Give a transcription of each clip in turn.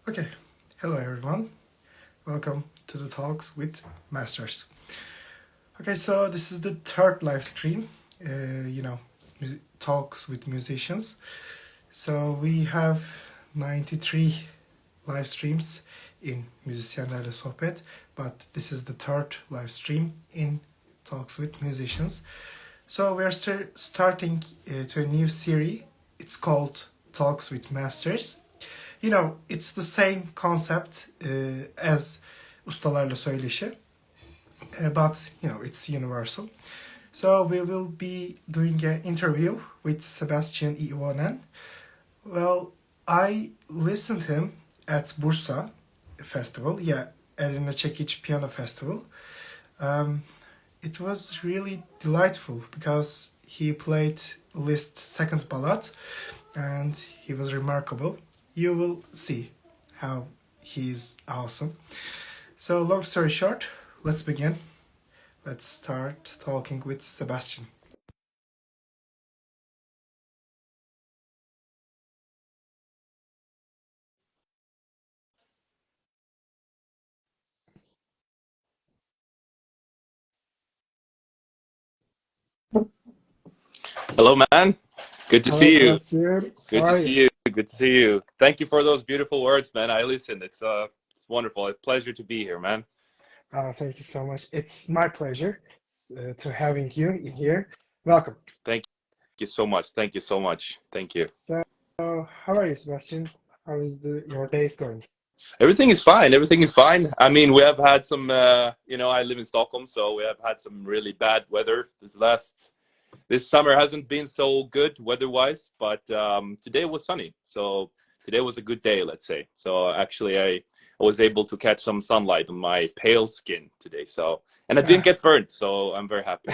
Okay, hello everyone. Welcome to the Talks with Masters. Okay, so this is the third live stream, talks with musicians. So we have 93 live streams in Müzisyenlerle Sohbet, but this is the third live stream in Talks with Musicians. So we are starting to a new series. It's called Talks with Masters. It's the same concept as ustalarla söyleşi, but it's universal. So we will be doing an interview with Sebastian Iivonen. Well, I listened him at Bursa Festival, Elina Çekiç Piano Festival. It was really delightful because he played Liszt's second ballad, and he was remarkable. You will see how he's awesome. So long story short, let's begin. Let's start talking with Sebastian. Hello, man. Good to Hello, see you. Sebastian. How Good to are you? see you. Good to see you. Thank you for those beautiful words, man. I listened. It's wonderful. A pleasure to be here, man. Thank you so much. It's my pleasure to having you in here. Welcome. Thank you so much. Thank you so much. Thank you. So, how are you, Sebastian? How is your days going? Everything is fine. Everything is fine. I mean, we have had some, I live in Stockholm, so we have had some really bad weather this summer hasn't been so good weather-wise, but today was sunny. So today was a good day, let's say. So actually, I was able to catch some sunlight on my pale skin today. And I didn't Ah, get burnt, so I'm very happy.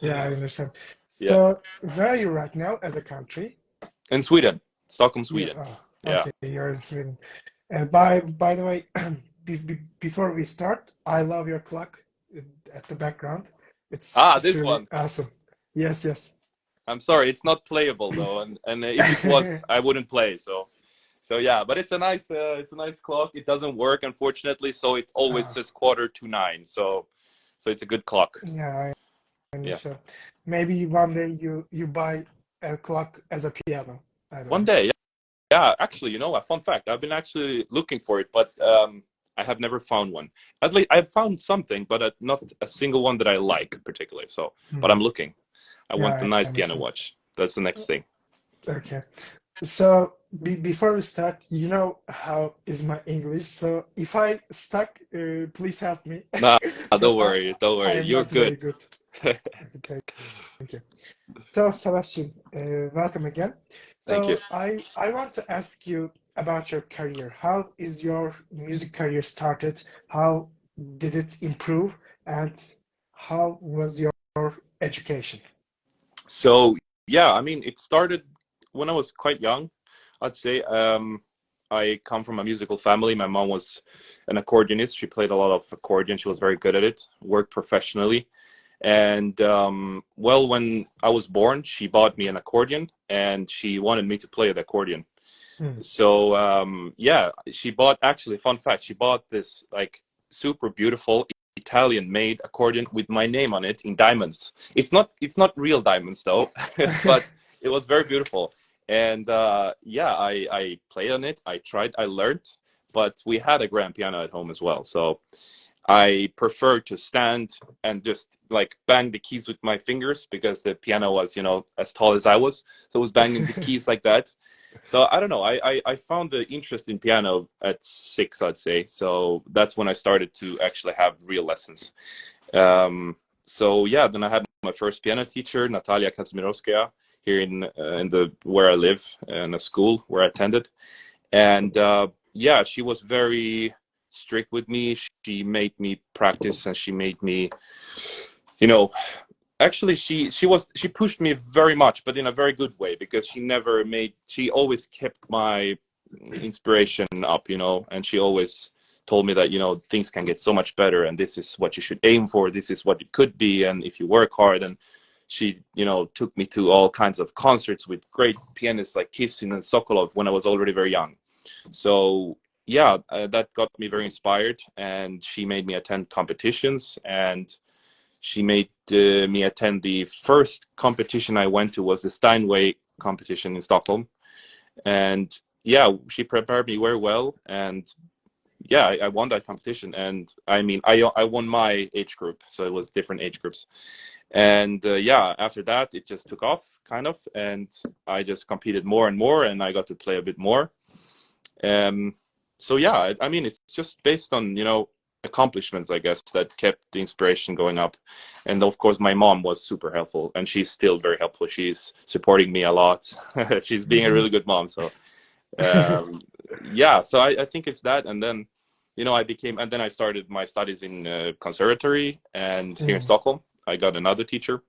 yeah, I understand. Yeah, So, where are you right now as a country? in Sweden, Stockholm, Yeah. Sweden. Yeah. Okay, you're in Sweden. By the way, before we start, I love your clock uh, at the background. It's This really one. awesome. Yes, yes. I'm sorry, it's not playable though, and if it was, I wouldn't play. So yeah, but it's a nice clock. It doesn't work unfortunately, so it always Uh, says 8:45. So it's a good clock. yeah, I Yeah. understand. Maybe one day you buy a clock as a piano. I don't One know. day, yeah. Actually, a fun fact. I've been actually looking for it, but I have never found one. At least I've found something, but not a single one that I like particularly. But Hmm. I'm looking. I want a Yeah, I nice piano understand. watch. That's the next thing. Okay. So before we start, you know how is my English. So if I stuck, please help me Nah, because don't worry, don't I worry. am You're not very good. good. Okay, thank you. So Sebastian, welcome again. Thank you. So I want to ask you about your career. How is your music career started? How did it improve? And how was your education? So yeah, I mean, it started when I was quite young, I'd say. I come from a musical family. My mom was an accordionist. She played a lot of accordion. She was very good at it. Worked professionally. And well, when I was born, she bought me an accordion, and she wanted me to play the accordion. Hmm. So yeah, she bought, actually, fun fact, she bought this like super beautiful Italian made accordion with my name on it in diamonds. It's not real diamonds though, but it was very beautiful. And yeah, I played on it. I tried, I learned, but we had a grand piano at home as well. So I prefer to stand and just like bang the keys with my fingers because the piano was, as tall as I was. So I was banging the keys like that. So I don't know. I found the interest in piano at 6, I'd say. So that's when I started to actually have real lessons. So yeah, then I had my first piano teacher, Natalia Kazimirovskaya, here in the where I live, in a school where I attended. And yeah, she was very strict with me. She made me practice, and she made me, you know actually, she pushed me very much, but in a very good way, because she always kept my inspiration up, and she always told me that, things can get so much better, and this is what you should aim for, this is what it could be, and if you work hard. And she, took me to all kinds of concerts with great pianists like Kissin and Sokolov when I was already very young. So yeah, that got me very inspired, and she made me attend competitions, and she made me attend the first competition I went to was the Steinway competition in Stockholm. And yeah, she prepared me very well, and yeah, I won that competition. And I mean, I won my age group, so it was different age groups. And yeah, after that it just took off kind of, and I just competed more and more, and I got to play a bit more. um so yeah, I mean, it's just based on, accomplishments, I guess, that kept the inspiration going up. And of course my mom was super helpful, and she's still very helpful. She's supporting me a lot. She's being a Mhm. really good mom. So um yeah, so I think it's that. And then, and then I started my studies in conservatory, and here in Mm. Stockholm I got another teacher,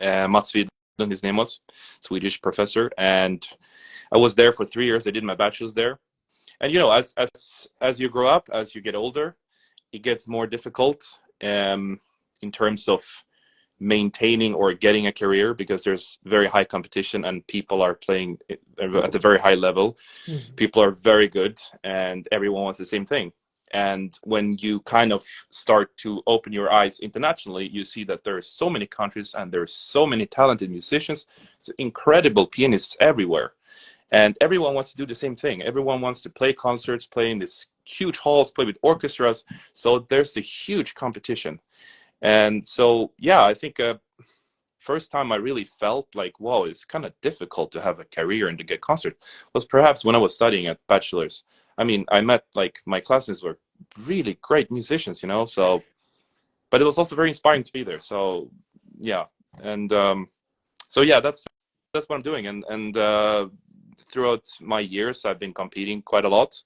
Mats Widlund, his name was, Swedish professor. And I was there for 3 years. I did my bachelor's there. And as you grow up, as you get older, it gets more difficult, in terms of maintaining or getting a career, because there's very high competition and people are playing at a very high level. Mhm. People are very good, and everyone wants the same thing. And when you kind of start to open your eyes internationally, you see that there are so many countries and there's so many talented musicians. It's incredible pianists everywhere, and everyone wants to do the same thing. Everyone wants to play concerts, play in these huge halls, play with orchestras. So there's a huge competition. And so yeah, I think first time I really felt like, whoa, it's kind of difficult to have a career and to get concert was perhaps when I was studying at bachelor's. I mean, I met, like, my classmates were really great musicians, so, but it was also very inspiring to be there. So yeah. And so yeah, that's what I'm doing. And throughout my years I've been competing quite a lot.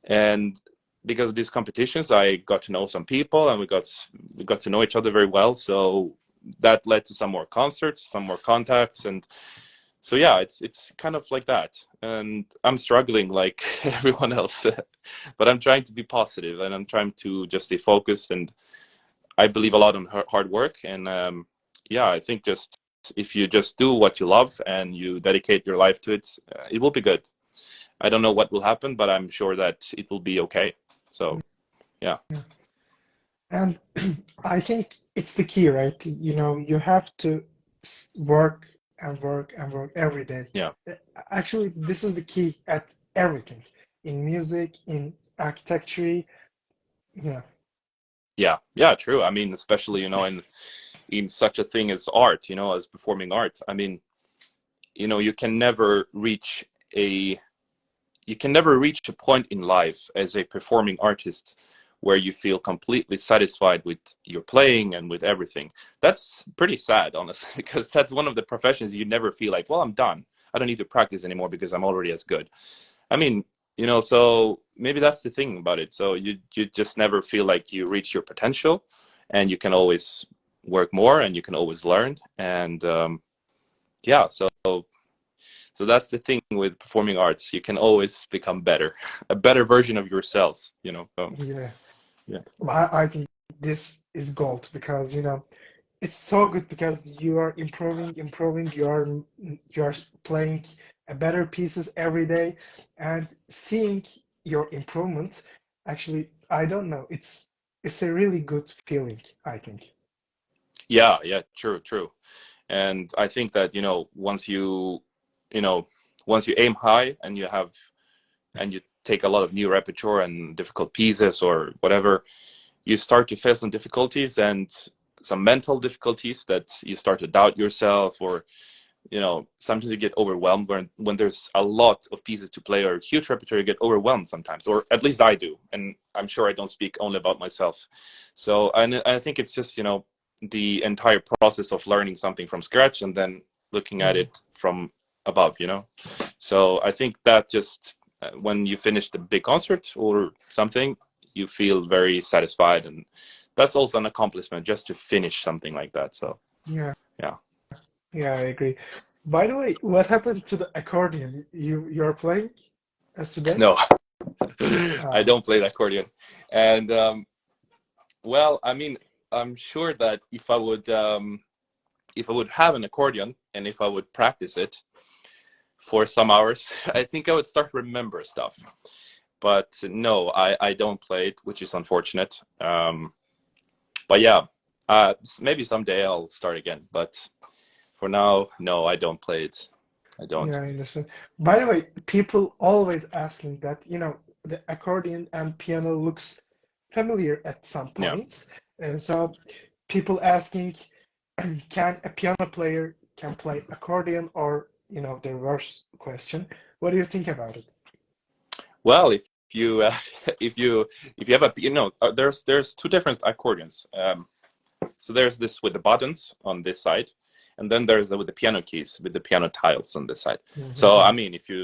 And because of these competitions, I got to know some people, and we got to know each other very well. So that led to some more concerts, some more contacts. And so yeah, it's kind of like that. And I'm struggling like everyone else, but I'm trying to be positive, and I'm trying to just stay focused. And I believe a lot in hard work. And yeah, I think just if you just do what you love and you dedicate your life to it, it will be good. I don't know what will happen, but I'm sure that it will be okay. So yeah. Yeah. And I think it's the key, right? You have to work and work and work every day. Yeah. Uh, Actually, this is the key at everything, in music, in architecture. Yeah. Yeah, yeah, true. I mean, especially, in such a thing as art, as performing art. I mean, you can never reach a point in life as a performing artist where you feel completely satisfied with your playing and with everything. That's pretty sad, honestly, because that's one of the professions you never feel like, well, I'm done. I don't need to practice anymore because I'm already as good. I mean, so maybe that's the thing about it. So you just never feel like you reach your potential, and you can always work more, and you can always learn. And yeah, so that's the thing with performing arts. You can always become better, a better version of yourselves. So Yeah. yeah, I think this is gold because it's so good because you are improving. You are playing a better pieces every day, and seeing your improvement. Actually, I don't know. It's a really good feeling, I think. yeah, yeah, true, true. And I think that you know once you aim high, and you take a lot of new repertoire and difficult pieces or whatever, you start to face some difficulties, and some mental difficulties, that you start to doubt yourself. Or sometimes you get overwhelmed when there's a lot of pieces to play or huge repertoire. You get overwhelmed sometimes, or at least I do. And I'm sure I don't speak only about myself. So I think it's just the entire process of learning something from scratch, and then looking at Mm. it from above. So I think that just when you finish the big concert or something, you feel very satisfied. And that's also an accomplishment, just to finish something like that. So Yeah, yeah. yeah, I agree. By the way, what happened to the accordion? You're playing as today? No. I Ah, don't play the accordion. And well, I mean, I'm sure that if I would have an accordion, and if I would practice it for some hours, I think I would start to remember stuff. but no, I don't play it, which is unfortunate. But yeah, maybe someday I'll start again. But for now, no, I don't play it. I don't. Yeah, I understand. By the way, people always asking that, the accordion and piano looks familiar at some Yeah. points. And so people asking, can a piano player can play accordion or, the reverse question. What do you think about it? Well, if you if you have a there's two different accordions. So there's this with the buttons on this side, and then there's with the piano keys with the piano tiles on this side. So I Mhm. mean, if you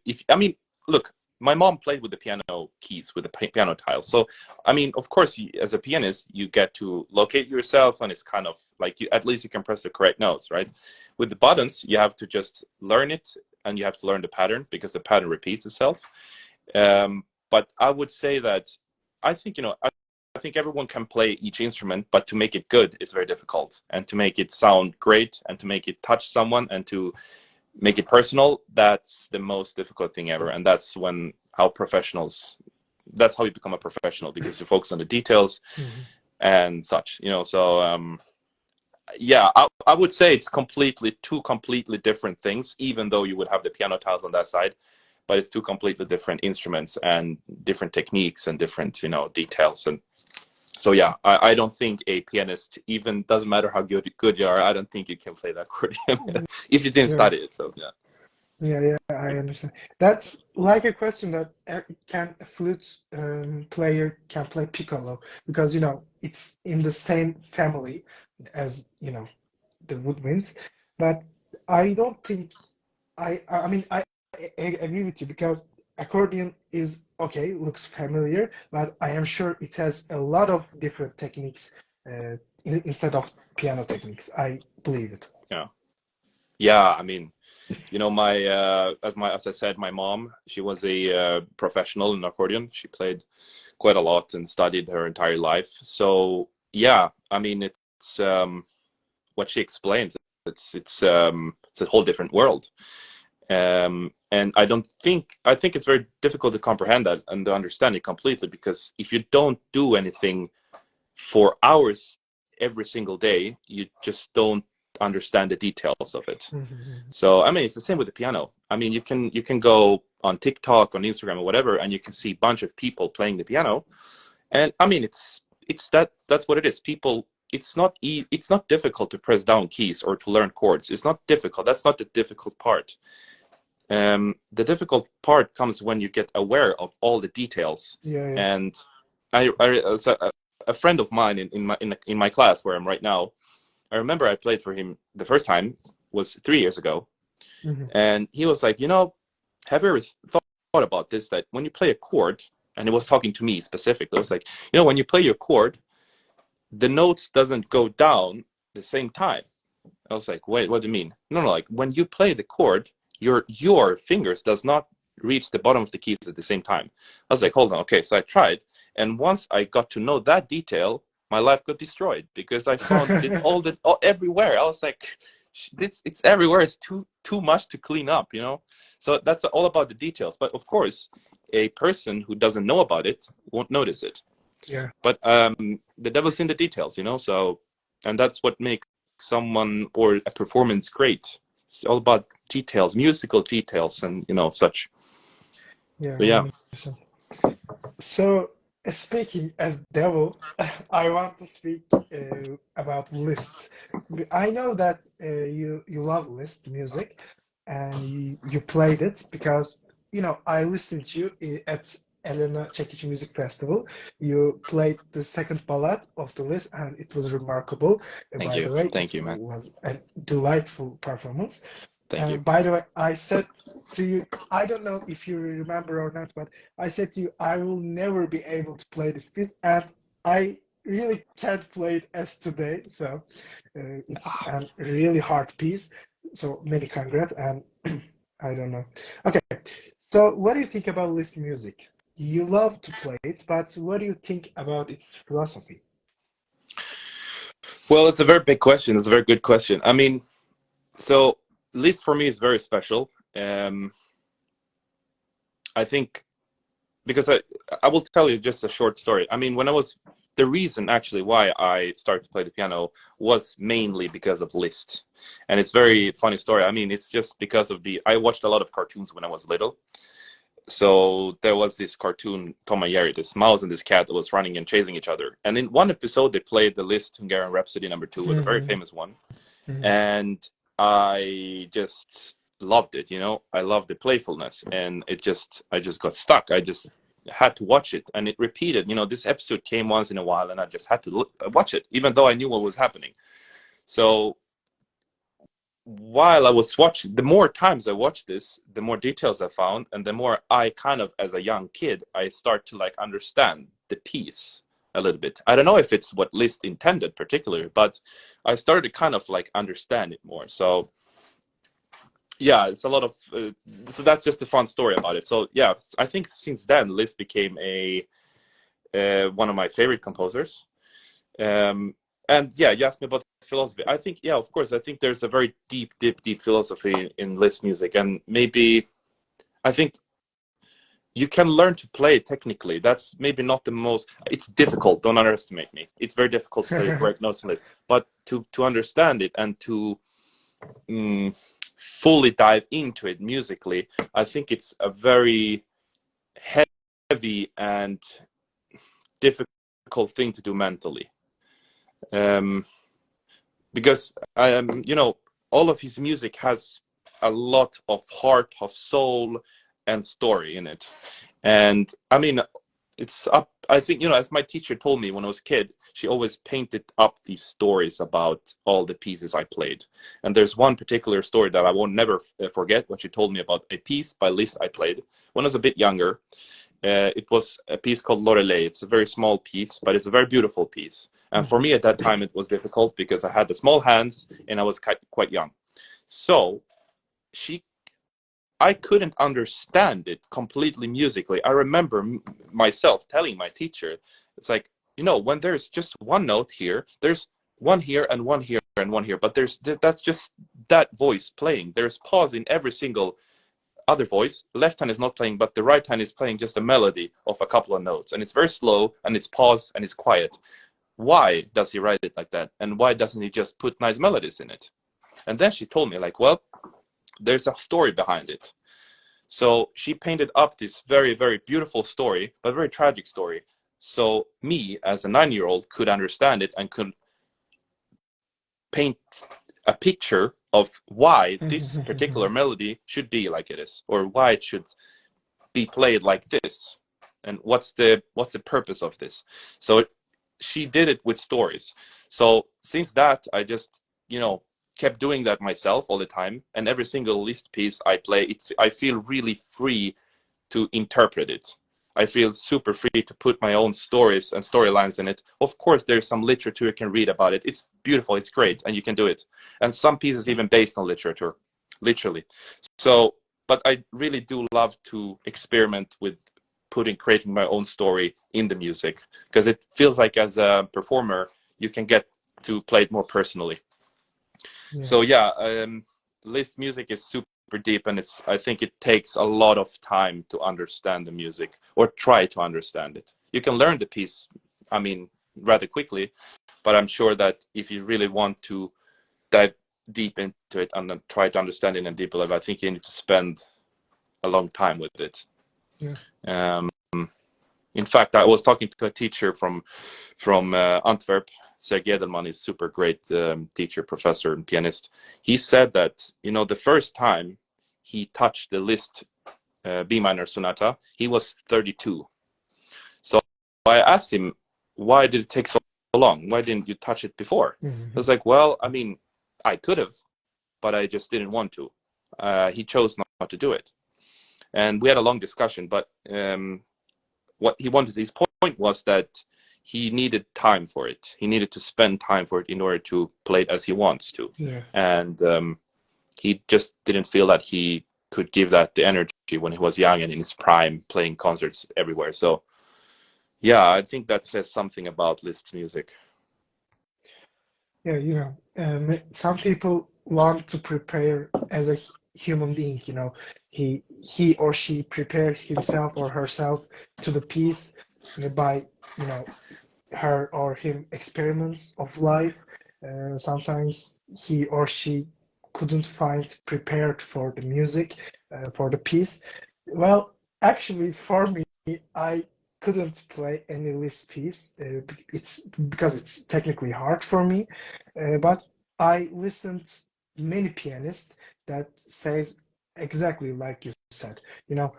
if I mean, look, my mom played with the piano keys with the piano tiles. So I mean, of course, as a pianist, you get to locate yourself, and it's kind of like you at least you can press the correct notes, right? With the buttons, you have to just learn it, and you have to learn the pattern because the pattern repeats itself. But I would say that I think I think everyone can play each instrument, but to make it good is very difficult, and to make it sound great, and to make it touch someone, and to make it personal, that's the most difficult thing ever. And that's when how professionals that's how you become a professional, because you focus on the details Mhm. and such, so yeah, I would say it's two completely different things, even though you would have the piano tiles on that side, but it's two completely different instruments and different techniques and different details. And so yeah, I don't think a pianist, even doesn't matter how good you are, I don't think you can play the accordion if you didn't Yeah. study it. So yeah. Yeah, yeah, I understand. That's like a question that can a flute player can play piccolo because it's in the same family as the woodwinds, but I don't think I mean I agree with you because accordion is okay, looks familiar, but I am sure it has a lot of different techniques instead of piano techniques. I believe it. Yeah, yeah, I mean, my as I said, my mom, she was a professional in accordion. She played quite a lot and studied her entire life. So yeah, I mean, it's what she explains. It's a whole different world. And I think it's very difficult to comprehend that and to understand it completely, because if you don't do anything for hours every single day, you just don't understand the details of it. Mhm. So I mean, it's the same with the piano. I mean, you can go on TikTok, on Instagram, or whatever, and you can see a bunch of people playing the piano. And I mean, that's what it is. People, it's not difficult to press down keys or to learn chords. It's not difficult. That's not the difficult part. The difficult part comes when you get aware of all the details. Yeah, yeah. And so a friend of mine in my class where I'm right now, I remember I played for him the first time was 3 years ago, Mhm. and he was like, have you ever thought about this? That when you play a chord, and he was talking to me specifically, it was like, when you play your chord, the notes doesn't go down the same time. I was like, wait, what do you mean? No, no, like when you play the chord, your fingers does not reach the bottom of the keys at the same time. I was like, hold on, okay. So I tried, and once I got to know that detail, my life got destroyed because I found it all everywhere. I was like, it's everywhere. It's too much to clean up. So that's all about the details. But of course, a person who doesn't know about it won't notice it. Yeah. But the devil's in the details. So, and that's what makes someone or a performance great. It's all about details, musical details, and such. Yeah, So I yeah. understand. So, speaking as devil, I want to speak about Liszt. I know that you love Liszt music, and you played it because I listened to you at Elena Çekiç Music Festival. You played the second ballad of the Liszt, and it was remarkable. Thank By you, the way, it thank you, man. was a delightful performance. Thank you. And by the way, I said to you, I don't know if you remember or not, but I said to you, I will never be able to play this piece, and I really can't play it as today. So it's a really hard piece. So many congrats, and I don't know. Okay, so what do you think about this music? You love to play it, but what do you think about its philosophy? Well, it's a very big question. It's a very good question. I mean, so Liszt for me is very special. I think because I will tell you just a short story. I mean, the reason actually why I started to play the piano was mainly because of Liszt, and it's very funny story. I mean, it's just because of I watched a lot of cartoons when I was little. So there was this cartoon, Tom and Jerry, this mouse and this cat that was running and chasing each other. And in one episode, they played the Liszt Hungarian Rhapsody #2, was a very famous one. And I just loved it, I loved the playfulness, and I just got stuck. I just had to watch it, and it repeated. This episode came once in a while, and I just had to watch it, even though I knew what was happening. So while I was watching, the more times I watched this, the more details I found, and the more I kind of, as a young kid, I start to understand the piece a little bit. I don't know if it's what Liszt intended particularly, but I started to kind of understand it more. So yeah, it's a lot of so that's just a fun story about it. So yeah, I think since then Liszt became one of my favorite composers. And yeah, you asked me about philosophy. I think, yeah, of course, I think there's a very deep philosophy in Liszt music, and maybe I think you can learn to play technically. That's maybe not the most. It's difficult. Don't underestimate me. It's very difficult to play the correct notes in Liszt, but to understand it and to fully dive into it musically, I think it's a very heavy and difficult thing to do mentally. Because all of his music has a lot of heart, of soul, and story in it. And I mean, it's up. I think, as my teacher told me when I was a kid, she always painted up these stories about all the pieces I played. And there's one particular story that I won't never forget, when she told me about a piece by Liszt I played when I was a bit younger. It was a piece called Lorelei. It's a very small piece, but it's a very beautiful piece. And for me at that time, it was difficult because I had the small hands and I was quite young. So I couldn't understand it completely musically. I remember myself telling my teacher, it's like, when there's just one note here, there's one here and one here and one here, but that's just that voice playing. There's pause in every single other voice. The left hand is not playing, but the right hand is playing just a melody of a couple of notes, and it's very slow, and it's pause, and it's quiet. Why does he write it like that? And why doesn't he just put nice melodies in it? And then she told me, well, there's a story behind it. So she painted up this very, very beautiful story, but very tragic story. So me, as a 9-year-old, could understand it and could paint a picture of why this particular melody should be like it is, or why it should be played like this, and what's the purpose of this. So she did it with stories. So since that, I just kept doing that myself all the time, and every single Liszt piece I play, I feel really free to interpret it. I feel super free to put my own stories and storylines in it. Of course, there's some literature you can read about it. It's beautiful, it's great, and you can do it. And some pieces even based on literature, literally. So, but I really do love to experiment with creating my own story in the music, because it feels like, as a performer, you can get to play it more personally. Yeah. So yeah, Liszt music is super deep, and I think it takes a lot of time to understand the music, or try to understand it. You can learn the piece, rather quickly, but I'm sure that if you really want to dive deep into it and then try to understand it in a deeper level, I think you need to spend a long time with it. Yeah. In fact, I was talking to a teacher from Antwerp. Sergei Edelman is super great teacher, professor, and pianist. He said that the first time he touched the Liszt B minor sonata, he was 32. So I asked him, why did it take so long? Why didn't you touch it before? I was like, well, I could have, but I just didn't want to. He chose not to do it. And we had a long discussion, but what he wanted, his point was that he needed time for it. He needed to spend time for it in order to play it as he wants to. Yeah. And he just didn't feel that he could give that the energy when he was young and in his prime, playing concerts everywhere. So yeah, I think that says something about Liszt's music. Yeah, some people want to prepare as a human being, he or she prepare himself or herself to the piece by her or him experiments of life. Sometimes he or she couldn't find prepared for the music, for the piece. Well, actually, for me, I couldn't play any Liszt piece. It's because it's technically hard for me. But I listened many pianists that says exactly like you said. You know,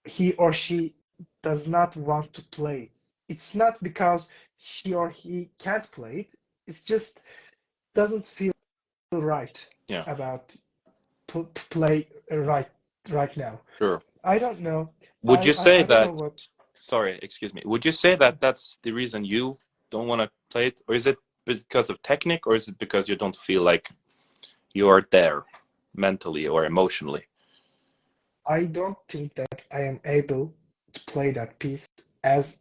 he or she does not want to play it. It's not because she or he can't play it. It's just doesn't feel right Yeah, about play right now. sure. I don't know. Would you say I don't know that, what. sorry, excuse me, would you say that that's the reason you don't want to play it? Or is it because of technique, or is it because you don't feel like you are there mentally or emotionally? I don't think that I am able to play that piece as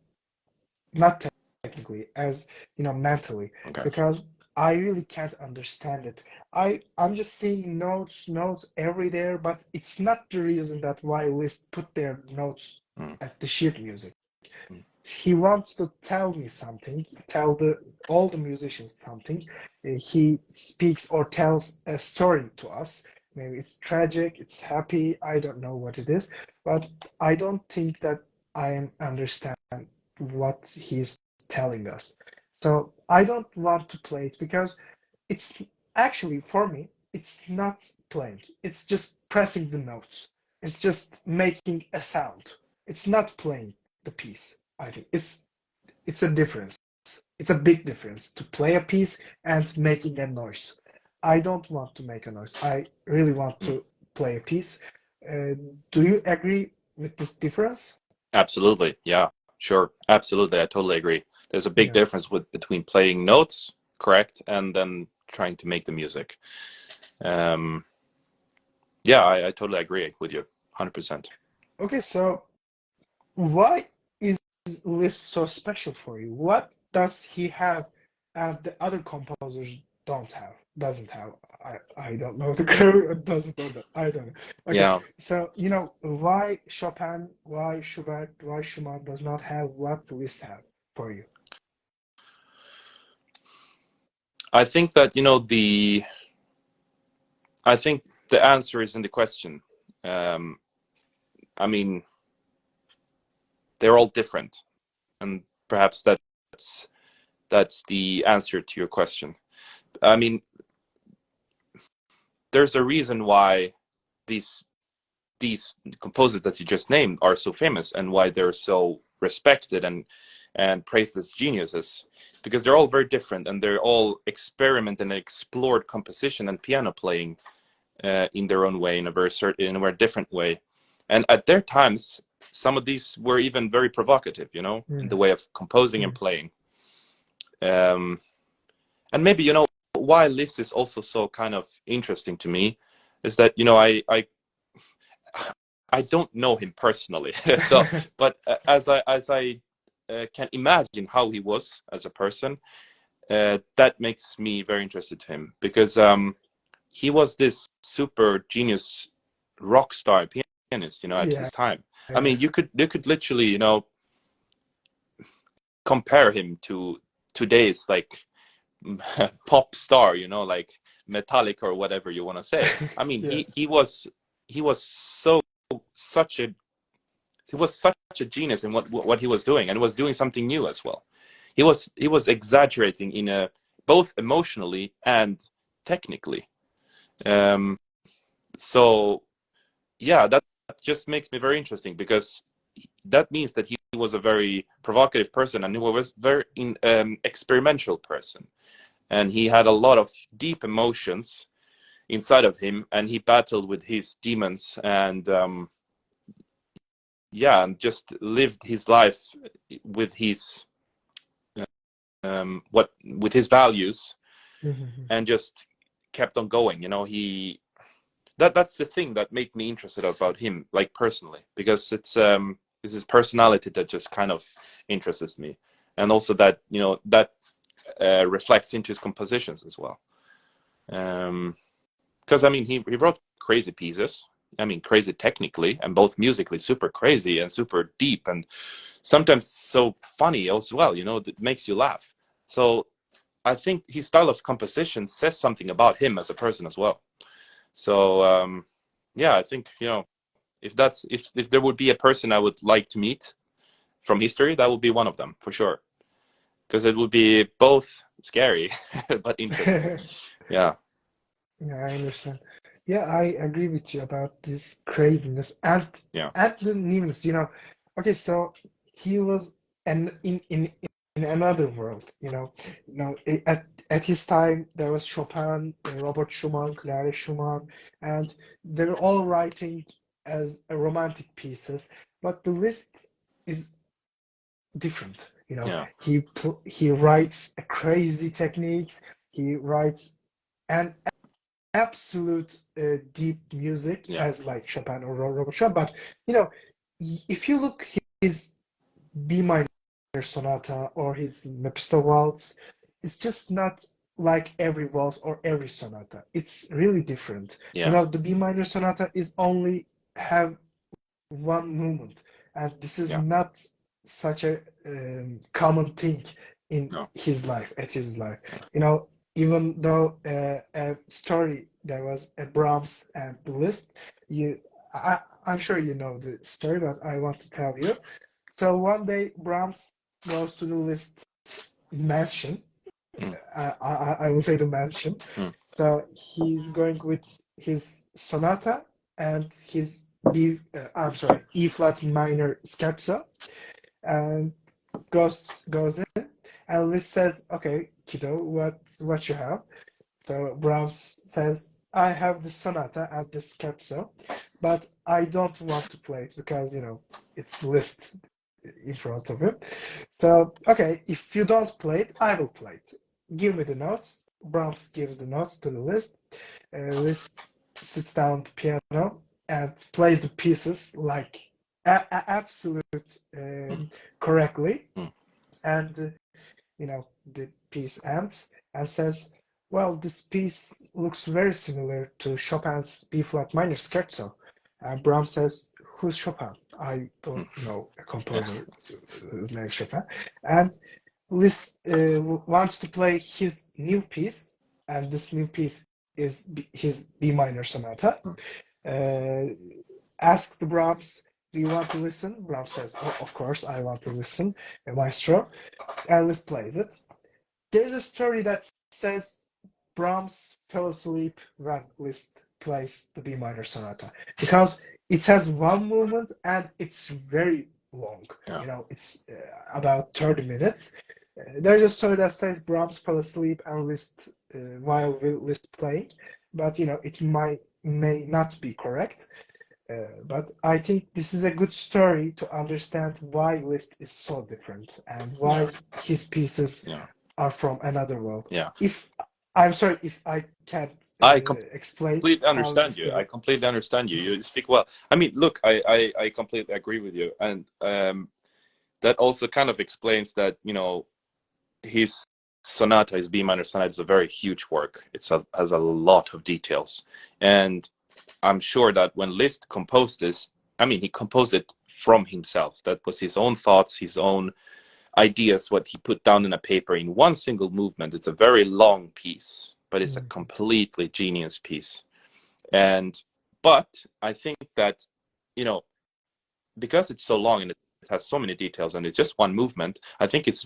not technically as mentally Okay. because I really can't understand it. I'm just seeing notes every there, but it's not the reason that why Liszt put their notes Mm. at the sheet music. Mm. He wants to tell me something, tell the all the musicians something. He speaks or tells a story to us. Maybe it's tragic, it's happy, I don't know what it is, but I don't think that I am understand what he's telling us. So I don't want to play it because it's actually for me, it's not playing. It's just pressing the notes. It's just making a sound. It's not playing the piece. I think it's a difference. It's a big difference to play a piece and making a noise. I don't want to make a noise. I really want Mm. to play a piece. Uh, do you agree with this difference? Absolutely. Yeah, sure. Absolutely. I totally agree. There's a big Yeah. difference between playing notes, correct, and then trying to make the music. Um, yeah, I totally agree with you, 100%. Okay, so why is Liszt so special for you? What does he have and the other composers don't have, doesn't have? I don't know the girl doesn't know that. I don't know. Okay, Yeah, so why Chopin, why Schubert, why Schumann does not have what Liszt have for you? I think that, I think the answer is in the question. Um, I mean, they're all different, and perhaps that's the answer to your question. I mean, there's a reason why these these composers that you just named are so famous and why they're so respected and praised as geniuses, because they're all very different and they're all experiment and explored composition and piano playing in their own way, in a very different way. And at their times, some of these were even very provocative, in the Mm, way of composing and mm, playing. Um, and maybe, why Liszt is also so kind of interesting to me is that, I don't know him personally, so but as I can imagine how he was as a person, that makes me very interested to him because he was this super genius rock star pianist, at yeah, his time. I yeah, mean, you could literally, compare him to today's like pop star, like Metallica or whatever you want to say. I mean, yeah, he was so such a he was such a genius in what he was doing, and was doing something new as well. He was exaggerating in a both emotionally and technically. Um, so yeah, that just makes me very interesting because that means that he was a very provocative person and he was very experimental person, and he had a lot of deep emotions inside of him, and he battled with his demons and yeah, and just lived his life with his what with his values, mhm, and just kept on going. That's the thing that made me interested about him, like personally, because it's his personality that just kind of interests me, and also that that reflects into his compositions as well. Because I mean, he wrote crazy pieces, I mean, crazy technically, and both musically super crazy and super deep, and sometimes so funny as well, you know, that makes you laugh. So I think his style of composition says something about him as a person as well. So yeah, I think, you know, if there would be a person I would like to meet from history, that would be one of them for sure, because it would be both scary but interesting. Yeah, Yeah, I understand. Yeah, I agree with you about this craziness yeah, and the newness, you know. Okay, so he was an in another world, you know. At his time there was Chopin, Robert Schumann, Clara Schumann, and they were all writing as a romantic pieces, but the list is different, you know. yeah, He writes crazy techniques, he writes and absolute deep music yeah, as like Chopin or Robert Schumann. But you know, if you look his B minor sonata or his Mephisto waltz, it's just not like every waltz or every sonata. It's really different. You yeah, know, the B minor sonata is only have one movement, and this is yeah, not such a common thing in no, his life, at his life. yeah, You know, even though a story there was a Brahms and the list, you, I'm sure you know the story, but I want to tell you. So one day Brahms goes to the list mansion. mm, I will say the mansion. mm, So he's going with his sonata and his I'm sorry, E flat minor scherzo, and goes in, and Liszt says, "Okay, kiddo, what you have?" So Brahms says, "I have the sonata and the scherzo, but I don't want to play it because you know it's Liszt in front of him. So okay, if you don't play it, I will play it. Give me the notes." Brahms gives the notes to the Liszt. Liszt sits down at the piano and plays the pieces like absolute mm, correctly, mm, and you know, the piece ends and says, "Well, this piece looks very similar to Chopin's B flat minor scherzo." And Brahms says, "Who's Chopin? I mm, don't know a yeah, composer whose name is Chopin." And Liszt wants to play his new piece, and this new piece is his B minor sonata. mm, Uh, ask the Brahms, "Do you want to listen?" Brahms says, "Oh, of course, I want to listen, maestro." And Liszt plays it. There's a story that says Brahms fell asleep when Liszt plays the B minor sonata because it has one movement and it's very long. yeah, You know, it's about 30 minutes. There's a story that says Brahms fell asleep and Liszt while Liszt playing, but you know, it may not be correct. But I think this is a good story to understand why Liszt is so different and yeah, why his pieces yeah, are from another world. yeah. If I'm sorry if I can't I explain completely how understand this you. thing. I completely understand you. You speak well. I mean, look, I completely agree with you, and that also kind of explains that, you know, his sonata, his B minor sonata, is a very huge work. Has a lot of details, and I'm sure that when Liszt composed this, I mean, he composed it from himself. That was his own thoughts, his own ideas, what he put down in a paper in one single movement. It's a very long piece, but it's a Mm, completely genius piece. And but I think that, you know, because it's so long and it has so many details and it's just one movement, I think it's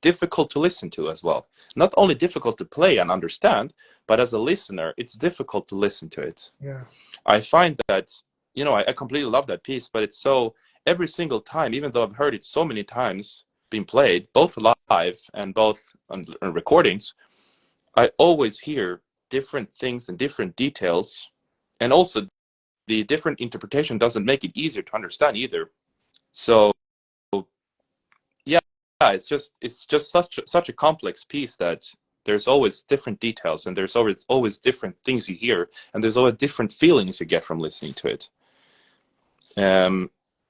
difficult to listen to as well. Not only difficult to play and understand, but as a listener, it's difficult to listen to it. yeah. I find that, you know, I completely love that piece, but it's so every single time, even though I've heard it so many times being played, both live and both on recordings, I always hear different things and different details. And also, the different interpretation doesn't make it easier to understand either. So, yeah, it's just such a complex piece that there's always different details and there's always different things you hear and there's always different feelings you get from listening to it. Um,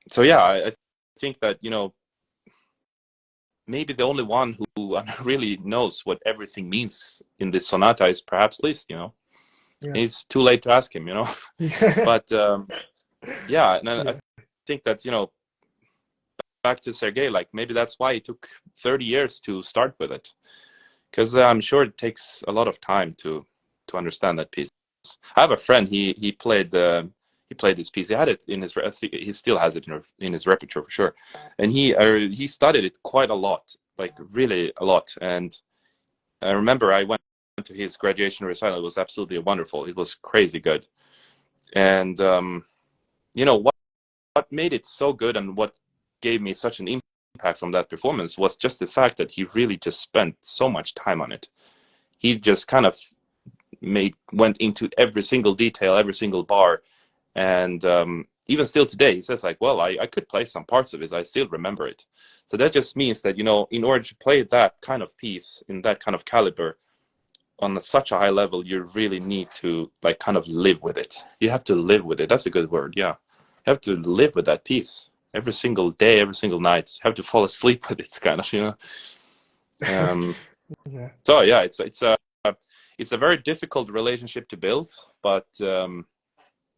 so yeah, I think that, you know, maybe the only one who really knows what everything means in this sonata is perhaps Liszt, you know. Yeah. It's too late to ask him, Yeah. But yeah, and I Yeah. think that's, back to Sergei, like maybe that's why it took 30 years to start with it, because I'm sure it takes a lot of time to understand that piece. I have a friend. He played this piece. He had it in his. He still has it in his repertoire for sure, and he studied it quite a lot, like really a lot. And I remember I went to his graduation recital. It was absolutely wonderful. It was crazy good. And what made it so good and what gave me such an impact from that performance was just the fact that he really just spent so much time on it. He just kind of went into every single detail, every single bar, and even still today, he says like, well, I could play some parts of it. I still remember it. So that just means that, in order to play that kind of piece in that kind of caliber on such a high level, you really need to like kind of live with it. You have to live with it. That's a good word. Yeah. You have to live with that piece every single day, every single night. You have to fall asleep with it, kind of. Um, Yeah. so yeah, it's a very difficult relationship to build, but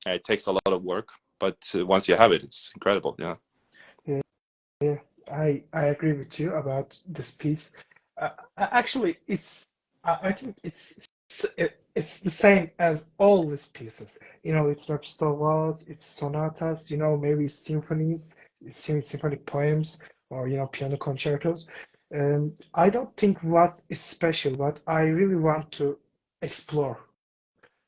it takes a lot of work. But once you have it, it's incredible. Yeah. Yeah. Yeah. I agree with you about this piece. Actually, I think it's the same as all these pieces. It's repertoires, it's sonatas, maybe symphonies, symphonic poems, or piano concertos. I don't think what is special, but I really want to explore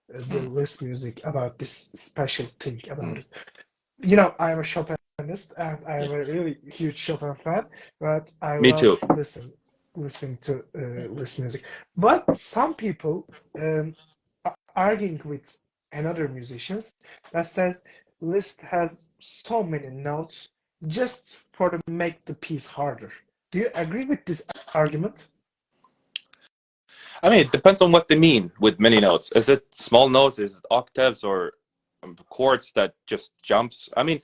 the Mm. Liszt music about this special thing about Mm. it. I'm a Chopinist and I'm a really huge Chopin fan, but I Me love too. listening to Liszt music. But some people are arguing with another musicians that says Liszt has so many notes just for to make the piece harder. Do you agree with this argument? I mean, it depends on what they mean with many notes. Is it small notes? Is it octaves or chords that just jumps? I mean,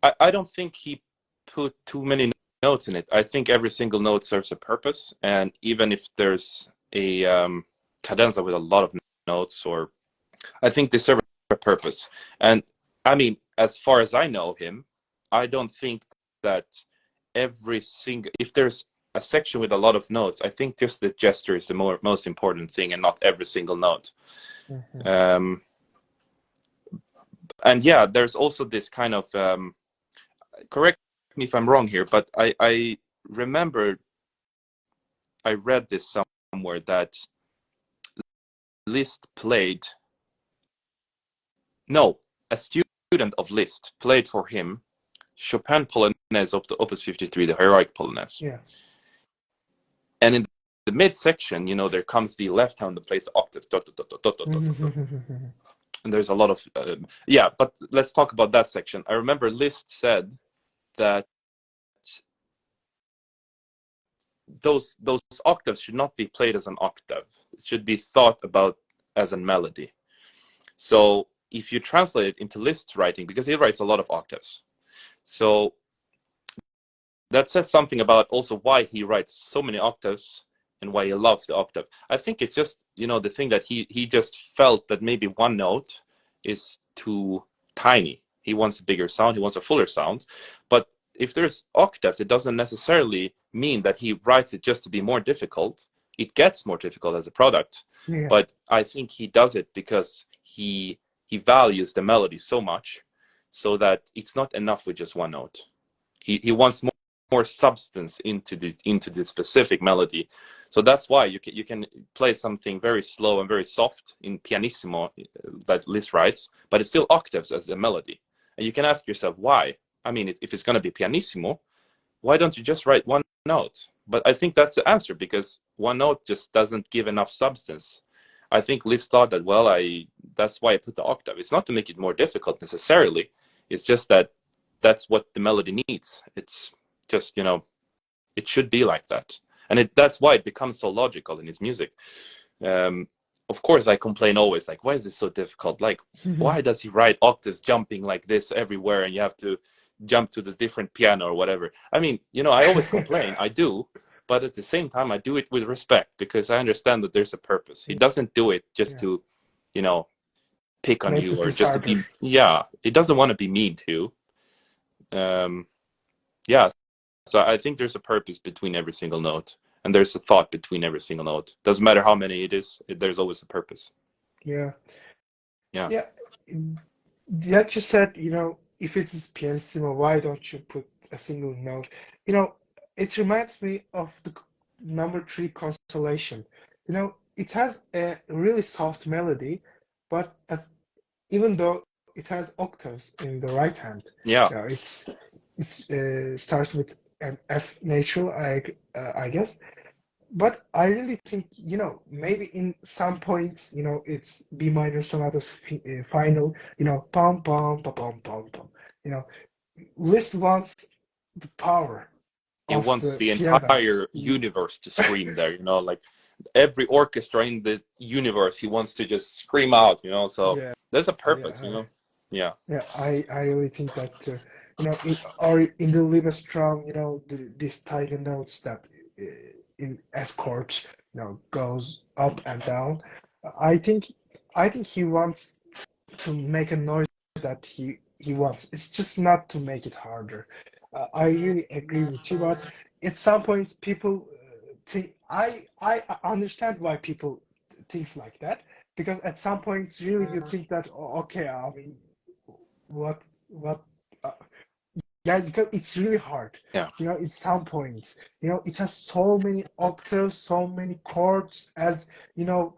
I don't think he put too many notes in it. I think every single note serves a purpose, and even if there's a cadenza with a lot of notes, or I think they serve a purpose. And I mean, as far as I know him, I don't think that every single if there's a section with a lot of notes, I think just the gesture is the most important thing, and not every single note. Mhm. Um, and yeah, there's also this kind of correct me if I'm wrong here, but I remember I read this somewhere that Liszt played no a student of Liszt played for him Chopin Polonaise Opus 53, the heroic Polonaise. Yeah. And in the midsection, there comes the left hand that plays the octaves. Dot, dot, dot, dot, dot, dot, dot, dot. And there's a lot of, yeah, but let's talk about that section. I remember Liszt said that those octaves should not be played as an octave. It should be thought about as a melody. So if you translate it into Liszt's writing, because he writes a lot of octaves, so that says something about also why he writes so many octaves and why he loves the octave. I think it's just, the thing that he just felt that maybe one note is too tiny. He wants a bigger sound, he wants a fuller sound. But if there's octaves, it doesn't necessarily mean that he writes it just to be more difficult. It gets more difficult as a product. Yeah. But I think he does it because he values the melody so much, so that it's not enough with just one note. He wants more substance into the specific melody. So that's why you can play something very slow and very soft in pianissimo that Liszt writes, but it's still octaves as a melody. And you can ask yourself why. I mean, if it's going to be pianissimo, why don't you just write one note? But I think that's the answer, because one note just doesn't give enough substance. I think Liszt thought that, well, that's why I put the octave. It's not to make it more difficult necessarily. It's just that that's what the melody needs. It's just, it should be like that. And that's why it becomes so logical in his music. Um, of course, I complain always, like, why is this so difficult? Like, why does he write octaves jumping like this everywhere, and you have to jump to the different piano or whatever? I mean, I always complain. I do. But at the same time, I do it with respect, because I understand that there's a purpose. He doesn't do it just Yeah. to you know, pick on Make you the or piece just to harder. be, yeah, it doesn't want to be mean to. Um, yeah, so I think there's a purpose between every single note, and there's a thought between every single note. Doesn't matter how many it is, there's always a purpose. Yeah. Yeah, Yeah. Like you said, if it is pianissimo, why don't you put a single note? It reminds me of the No.3 constellation. It has a really soft melody, but even though it has octaves in the right hand, yeah, it's starts with an F natural, I guess. But I really think, maybe in some points, it's B minor sonatas final, pom pom pom pom pom pom. You know, Liszt wants the power it of wants the the piano. entire universe to scream there, like every orchestra in the universe, he wants to just scream out, so Yeah, there's a purpose, yeah, yeah, yeah. I really think that too. Or in the Liebestrom, these tiny notes that uh, in S chords, goes up and down. I think I think he wants to make a noise that he wants. It's just not to make it harder. I really agree with you, but at some points people think I understand why people thinks like that, because at some points really you think that, oh, okay, I mean, what uh, yeah, because it's really hard. yeah, At some points, it has so many octaves, so many chords, as you know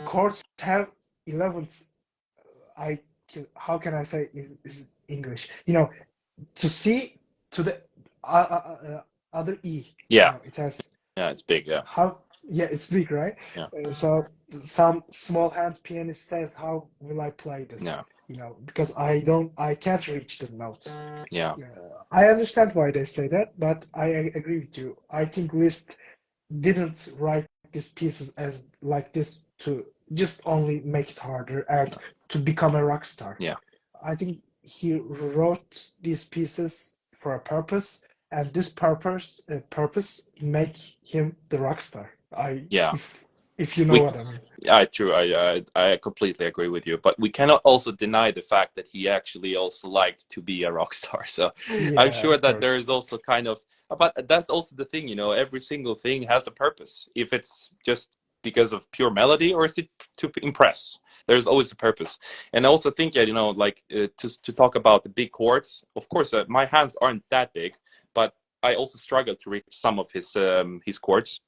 chords have 11. I how can I say is English? To C to the other E. yeah, It has yeah, it's big, yeah, how yeah, it's big, right? yeah, So some small hand pianist says, "How will I play this?" yeah, Because I can't reach the notes. yeah, I understand why they say that, but I agree with you. I think Liszt didn't write these pieces as like this to just only make it harder and to become a rock star. yeah, I think he wrote these pieces for a purpose, and this purpose make him the rock star. I yeah. if you know We what I mean. Yeah, true. I completely agree with you. But we cannot also deny the fact that he actually also liked to be a rock star. So I'm Yeah, sure of that there course. is also kind of, but that's also the thing, every single thing has a purpose. If it's just because of pure melody or is it to impress? There's always a purpose. And I also think, yeah, like to talk about the big chords. Of course, my hands aren't that big, but I also struggle to reach some of his chords.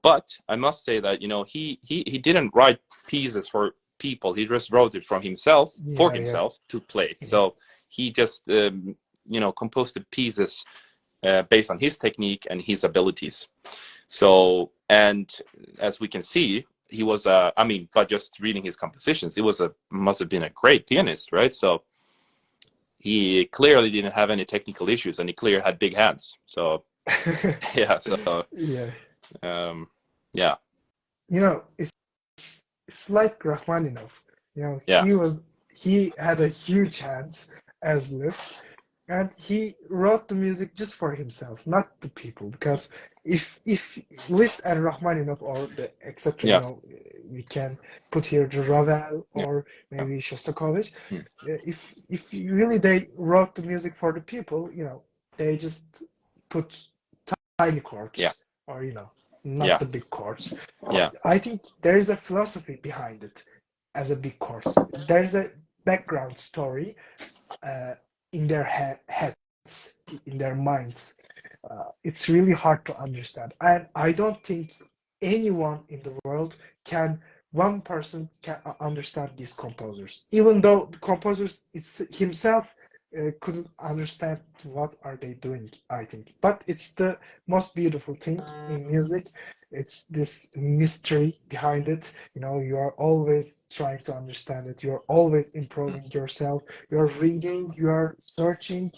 But I must say that he didn't write pieces for people. He just wrote it from himself for Yeah, yeah, himself to play. yeah. So he just composed the pieces based on his technique and his abilities. So, and as we can see, he was I mean, but just reading his compositions, must have been a great pianist, right? So he clearly didn't have any technical issues, and he clearly had big hands. So yeah, so Yeah. um, yeah, It's like Rachmaninoff. yeah, He had a huge hands as Liszt, and he wrote the music just for himself, not the people. Because if Liszt and Rachmaninoff or the etc., yeah, we can put here the Ravel yeah, or maybe Shostakovich. mm, If really they wrote the music for the people, they just put tiny yeah, chords, or not yeah, the big chords. yeah, I think there is a philosophy behind it as a big course. There's a background story uh, in their heads, in their minds. It's really hard to understand. And I don't think anyone in the world one person can understand these composers. Even though the composers himself couldn't understand what are they doing, I think. But it's the most beautiful thing in music. It's this mystery behind it. You are always trying to understand it. You're always mm, improving yourself. You're reading, you're searching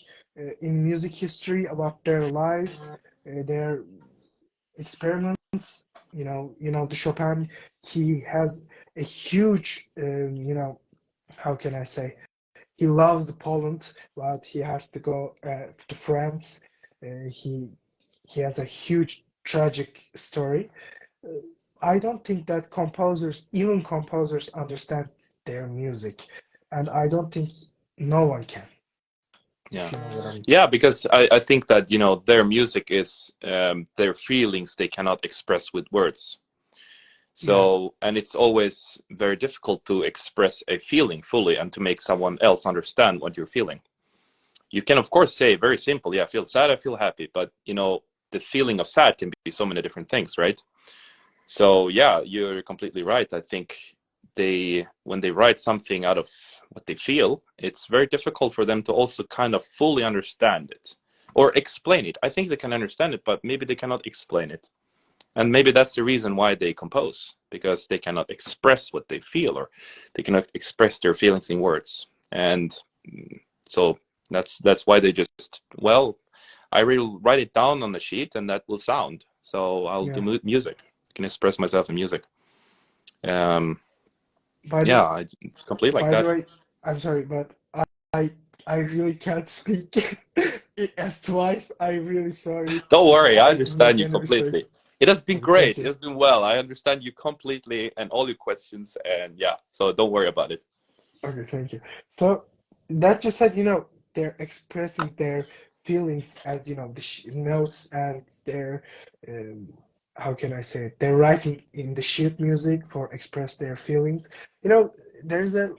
in music history about their lives, their experiments. The Chopin, he has a huge, how can I say, he loves the Poland, but he has to go to France. He has a huge tragic story. I don't think that composers, even composers, understand their music, and I don't think no one can, if Yeah. you know what I mean. Yeah, because I think that, you know, their music is their feelings they cannot express with words. Yeah, So, and it's always very difficult to express a feeling fully and to make someone else understand what you're feeling. You can, of course, say very simple, yeah, I feel sad, I feel happy, but, you know, the feeling of sad can be so many different things, right? So, yeah, you're completely right. I think when they write something out of what they feel, it's very difficult for them to also kind of fully understand it or explain it. I think they can understand it, but maybe they cannot explain it. And maybe that's the reason why they compose, because they cannot express what they feel, or they cannot express their feelings in words. And so that's why they just, well, I will write it down on the sheet and that will sound. So I'll yeah. do music. I can express myself in music. Um, By the yeah, it's complete like by the that. way, I'm sorry, but I I really can't speak it as twice. I'm really sorry Don't if worry, I I understand make you any mistakes. completely. It has been Okay, thank great. It you. has been well. I understand you completely and all your questions. And yeah, so don't worry about it. Okay, thank you. So that just said, they're expressing their feelings as, the sh notes and their, um, how can I say it? They're writing in the sheet music for express their feelings. You know, there's a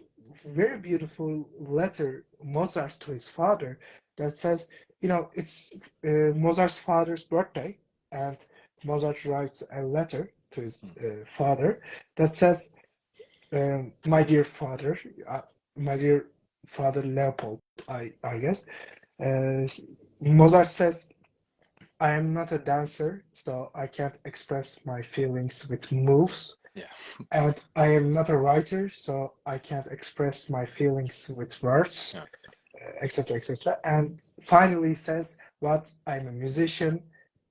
very beautiful letter Mozart to his father that says, it's Mozart's father's birthday, and Mozart writes a letter to his father that says, my dear father, uh, my dear father Leopold, I guess. Uh, Mozart says, I am not a dancer, so I can't express my feelings with moves. Yeah, And I am not a writer, so I can't express my feelings with words, yeah, etc., etc. And finally says, "What I'm a musician,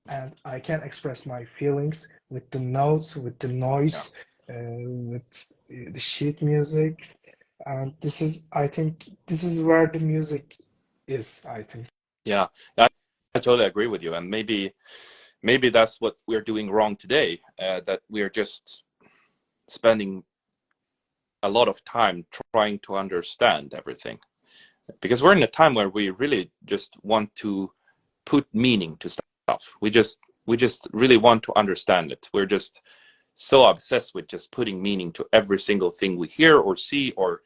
and I can express my feelings with the notes, with the yeah, noise, with the sheet music." And I think, this is where the music is, I think. yeah. I totally agree with you. And maybe that's what we're doing wrong today. That we're just spending a lot of time trying to understand everything, because we're in a time where we really just want to put meaning to stuff. We just really want to understand it. We're just so obsessed with just putting meaning to every single thing we hear or see, or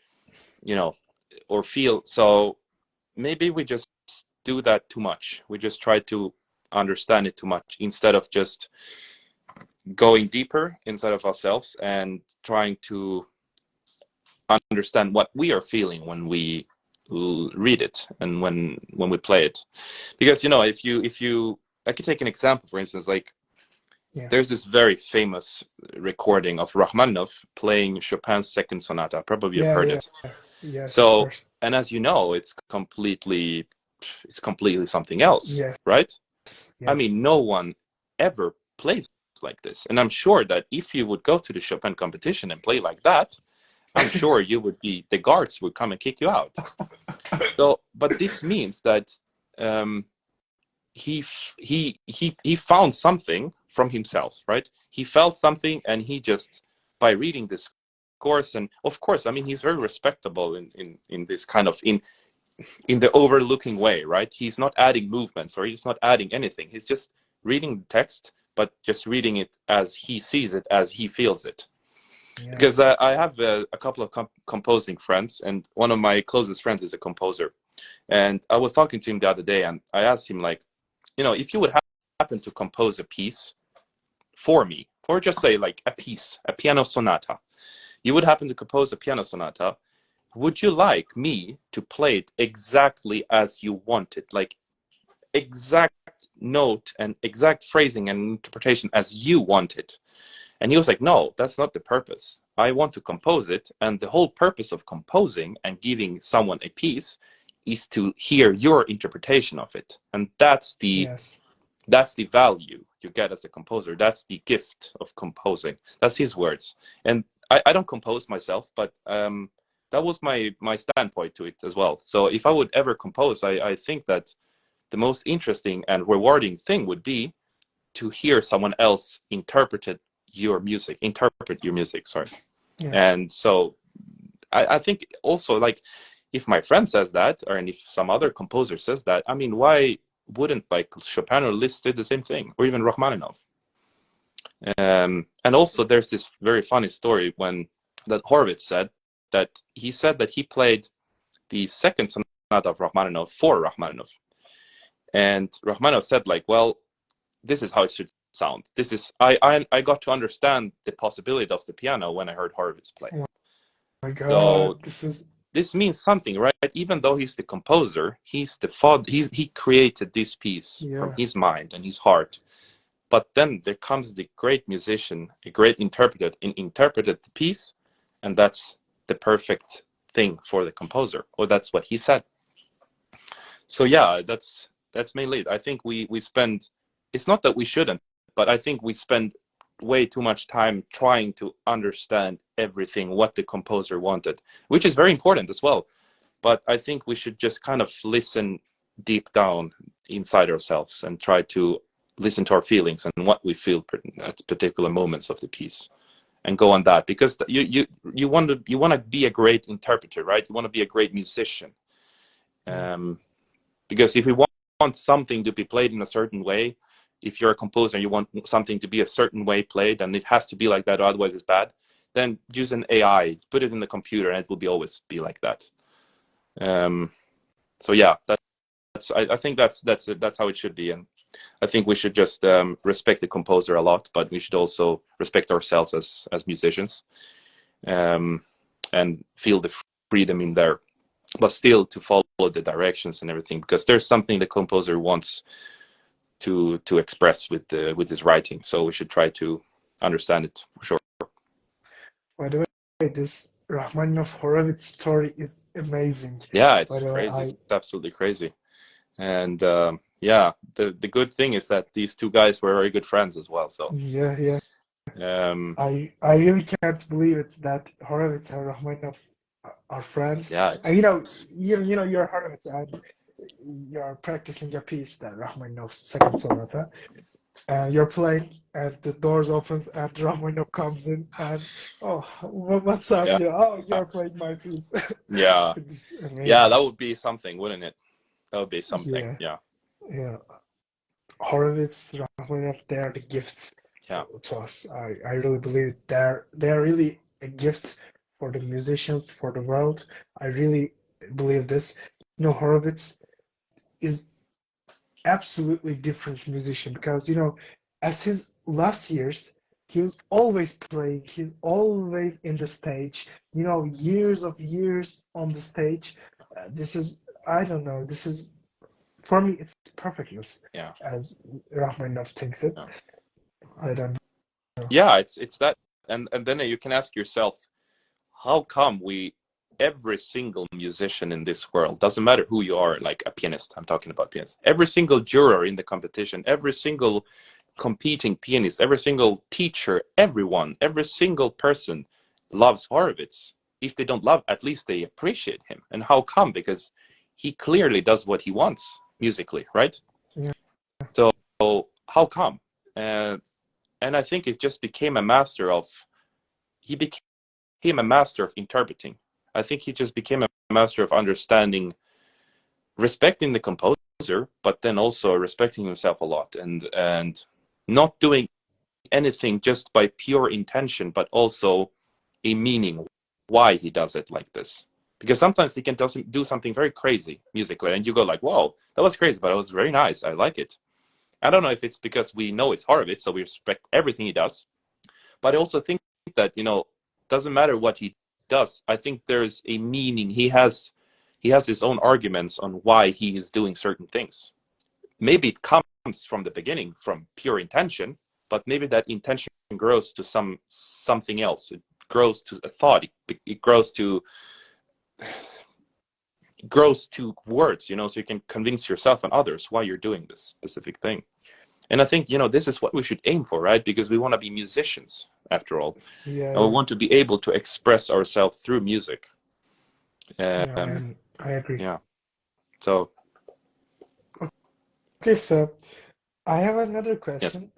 you know or feel. So maybe we just do that too much. We just try to understand it too much instead of just going deeper inside of ourselves and trying to understand what we are feeling when we read it and when we play it. Because if you I could take an example, for instance, like Yeah, there's this very famous recording of Rachmaninoff playing Chopin's second sonata. Probably you've yeah, heard yeah. it. Yes, of So, course. and as you know, it's completely something else, Yes, right? I yes. mean, no one ever plays like this. And I'm sure that if you would go to the Chopin competition and play like that, I'm sure the guards would come and kick you out. So, but this means that um, he found something from himself, right? He felt something, and he just, by reading this course, and of course, I mean, he's very respectable in this kind of in the overlooking way, right? He's not adding movements, or he's not adding anything. He's just reading the text, but just reading it as he sees it, as he feels it. Yeah, Because I have a couple of composing friends, and one of my closest friends is a composer. And I was talking to him the other day, and I asked him, like, if you would happen to compose a piece for me, or just say like a piece, a piano sonata, you would happen to compose a piano sonata, would you like me to play it exactly as you want it, like exact note and exact phrasing and interpretation as you want it? And he was like, no, that's not the purpose. I want to compose it, and the whole purpose of composing and giving someone a piece is to hear your interpretation of it. And yes. that's the value you get as a composer. That's the gift of composing. That's his words. And I don't compose myself, but that was my standpoint to it as well. So if I would ever compose, I think that the most interesting and rewarding thing would be to hear someone else interpret your music, interpret your music. Sorry. Yeah. And so I think also, like, if my friend says that, or if some other composer says that, I mean, why wouldn't like Chopin or Liszt do the same thing, or even Rachmaninoff? And also, there's this very funny story when that Horowitz said that he played the second sonata of Rachmaninoff for Rachmaninoff, and Rachmaninoff said, like, well, this is how it should sound. This is I got to understand the possibility of the piano when I heard Horowitz play. Oh my So God, this means something, right? Even though he's the composer, he's the father. He created this piece from yeah. his mind and his heart. But then there comes the great musician, a great interpreter, and interpreted the piece, and that's the perfect thing for the composer, or that's what he said. So yeah, that's mainly it. I think we spend. It's not that we shouldn't, but I think we spend way too much time trying to understand everything what the composer wanted, which is very important as well. But I think we should just kind of listen deep down inside ourselves and try to listen to our feelings and what we feel at particular moments of the piece, and go on that, because you want to be a great interpreter, right? You want to be a great musician. Because if we want something to be played in a certain way, if you're a composer and you want something to be a certain way played, and it has to be like that, otherwise it's bad, then use an AI, put it in the computer, and it will always be like that. So yeah, I think that's how it should be, and I think we should just respect the composer a lot, but we should also respect ourselves as musicians, and feel the freedom in there, but still to follow the directions and everything, because there's something the composer wants to express with his writing. So we should try to understand it for sure. By the way, this Rachmaninoff Horowitz story is amazing. Yeah, By it's the way, crazy. It's absolutely crazy. And yeah, the good thing is that these two guys were very good friends as well. So yeah. um, I really can't believe it that Horowitz and Rachmaninoff are friends. yeah, And you know you're Horowitz and you're practicing a piece that Rachmaninoff's second sonata, and you're playing, and the doors opens, and Rachmaninoff comes in, and oh, what's up? yeah, Oh, you're playing my piece. yeah, It's yeah. amazing. That would be something, wouldn't it? That would be something. Yeah, Yeah, yeah. Horowitz, Rachmaninoff, they are the gifts yeah, to us. I really believe they're really a gift for the musicians, for the world. I really believe this. Horowitz is absolutely different musician because as his last years, he was always playing. He's always in the stage. Years of years on the stage. This is I don't know. This is for me. It's perfectness, yeah, as Rachmaninoff thinks it. yeah. I don't know. Yeah, it's that, and then you can ask yourself, how come every single musician in this world, doesn't matter who you are, like a pianist, I'm talking about pianists, every single juror in the competition, every single competing pianist, every single teacher, every single person loves Horowitz. If they don't love, at least they appreciate him. And how come? Because he clearly does what he wants musically, right? Yeah. So how come? And I think it just became a master of he became a master of interpreting. I think he just became a master of understanding, respecting the composer, but then also respecting himself a lot, and not doing anything just by pure intention, but also a meaning why he does it like this. Because sometimes he can do something very crazy musically, and you go like, "Whoa, that was crazy, but it was very nice. I like it." I don't know if it's because we know it's Horowitz, so we respect everything he does. But I also think that doesn't matter what he does. I think there's a meaning. He has his own arguments on why he is doing certain things. Maybe it comes from the beginning from pure intention, but maybe that intention grows to something else. It grows to a thought. It grows to words. So you can convince yourself and others why you're doing this specific thing. And I think, this is what we should aim for, right? Because we want to be musicians, after all. Yeah, And we yeah, want to be able to express ourselves through music. yeah. Um, I agree. yeah. So, Okay, so I have another yes. question.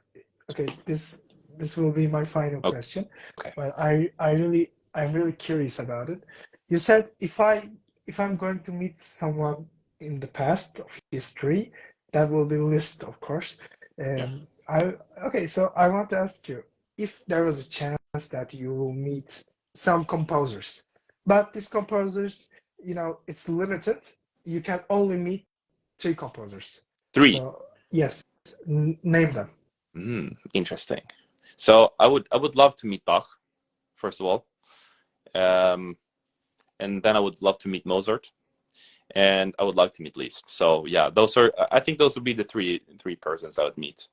Okay, this this will be my final Okay. question, Okay. but I'm really curious about it. You said if I'm going to meet someone in the past of history, that will be Liszt, of course. Yeah. I okay, so I want to ask you if there was a chance that you will meet some composers, but these composers, it's limited. You can only meet three composers. Three. So yes, name them. Interesting. So I would love to meet Bach, first of all. Um, and then I would love to meet Mozart, and I would like to meet Liszt. So yeah, I think those would be the three persons I would meet.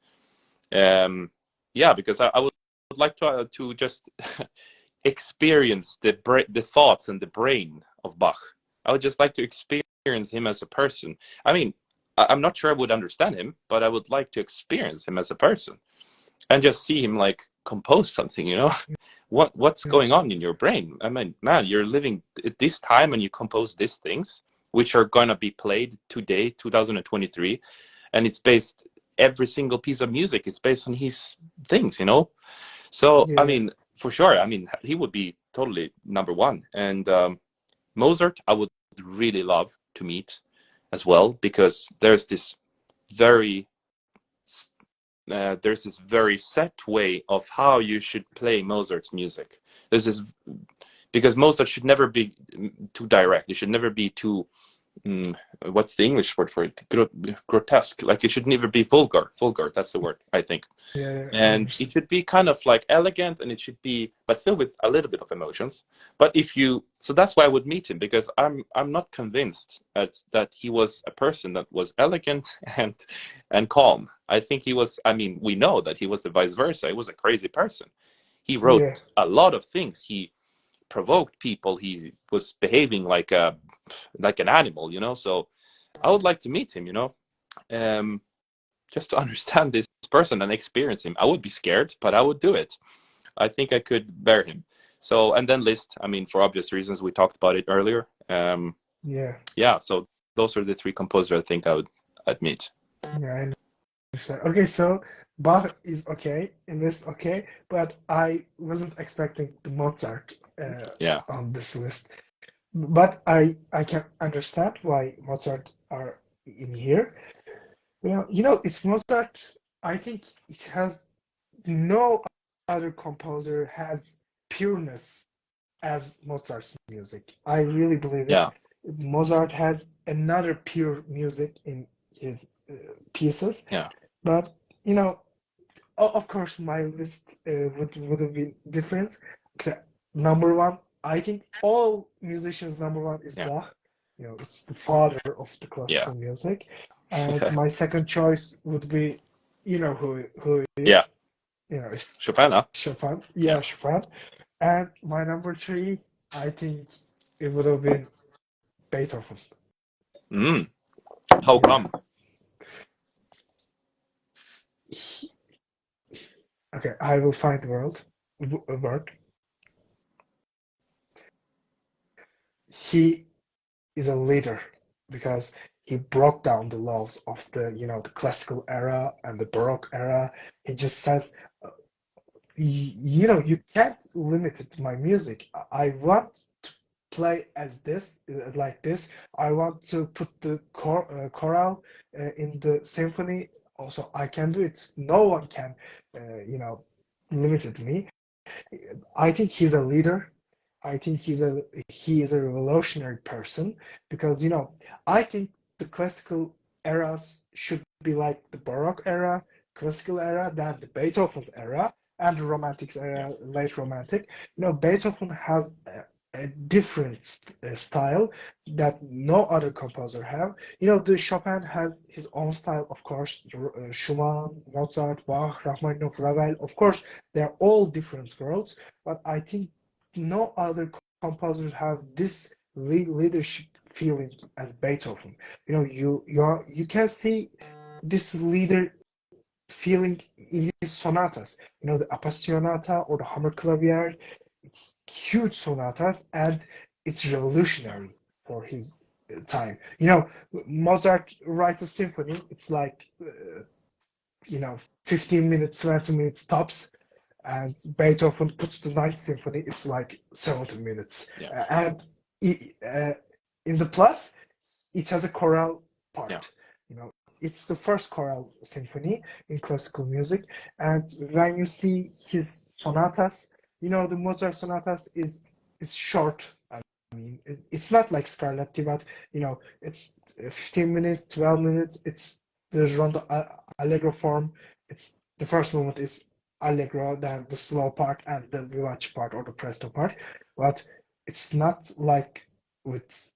Yeah, because I would like to just experience the thoughts and the brain of Bach. I would just like to experience him as a person. I mean, I'm not sure I would understand him, but I would like to experience him as a person and just see him like compose something. What's going on in your brain? I mean, man, you're living at this time and you compose these things which are gonna be played today, 2023, and it's based every single piece of music is based on his things. So I Yeah, mean, for sure, I mean, he would be totally number one. And Mozart, I would really love to meet as well, because very there's this very set way of how you should play Mozart's music. There's this because Mozart should never be too direct. It should never be too mm, what's the English word for it? Grotesque. Like it should never be vulgar. Vulgar. That's the word, I think. yeah, I And it understand. should be kind of like elegant, and it should be, but still with a little bit of emotions. But so that's why I would meet him, because I'm not convinced that he was a person that was elegant and calm. I think he was. I mean, we know that he was the vice versa. He was a crazy person. He wrote Yeah, a lot of things. He provoked people. He was behaving like an animal. So I would like to meet him. Um, just to understand this person and experience him. I would be scared, but I would do it. I think I could bear him. So, and then Liszt, I mean, for obvious reasons, we talked about it earlier. yeah, Yeah, so those are the three composers I think I'd meet. yeah, I understand. Okay, so Bach is okay, and this okay, but I wasn't expecting the Mozart Yeah, on this list. But I can understand why Mozart are in here. Well, it's Mozart. I think it has no other composer has pureness as Mozart's music. I really believe it. yeah, Mozart has another pure music in his pieces, yeah, but of course, my list would have been different. Except number one, I think all musicians' number one is yeah, Bach. It's the father of the yeah, classical music. And my second choice would be, who he yeah. is. It's Chopin, huh? Chopin. Yeah. Yeah, Chopin. And my number three, I think it would have been Beethoven. Mm. How Yeah. come? He- okay, I will find the word. He is a leader because he broke down the laws of the classical era and the Baroque era. He just says, you can't limit it to my music. I want to play as this, like this. I want to put the chorale in the symphony. Also, I can do it. No one can, limit it to me. I think he's a leader. I think he is a revolutionary person because I think the classical eras should be like the Baroque era, classical era, then the Beethoven's era, and the Romantics Yeah, era, late Romantic. Beethoven has a different style that no other composer have. The Chopin has his own style, of course. Schumann, Mozart, Bach, Rachmaninoff, Ravel, of course, they're all different worlds, but I think no other composers have this leadership feeling as Beethoven. You can see this leader feeling in his sonatas. The Appassionata or the Hammerklavier. It's huge sonatas and it's revolutionary for his time. Mozart writes a symphony. It's like 15 minutes, 20 minutes tops. and Beethoven puts the Ninth Symphony. It's like 70 minutes, Yeah. and in the plus, it has a choral Yeah. part. You know, it's the first choral symphony in classical music, and when you see his sonatas, you know, the Mozart sonatas is short. I mean, it's not like Scarlatti, but you know, it's 15 minutes, 12 minutes. It's the rondo allegro form. It's the first movement is allegro, then the slow part and the vivace part or the presto part. But it's not like with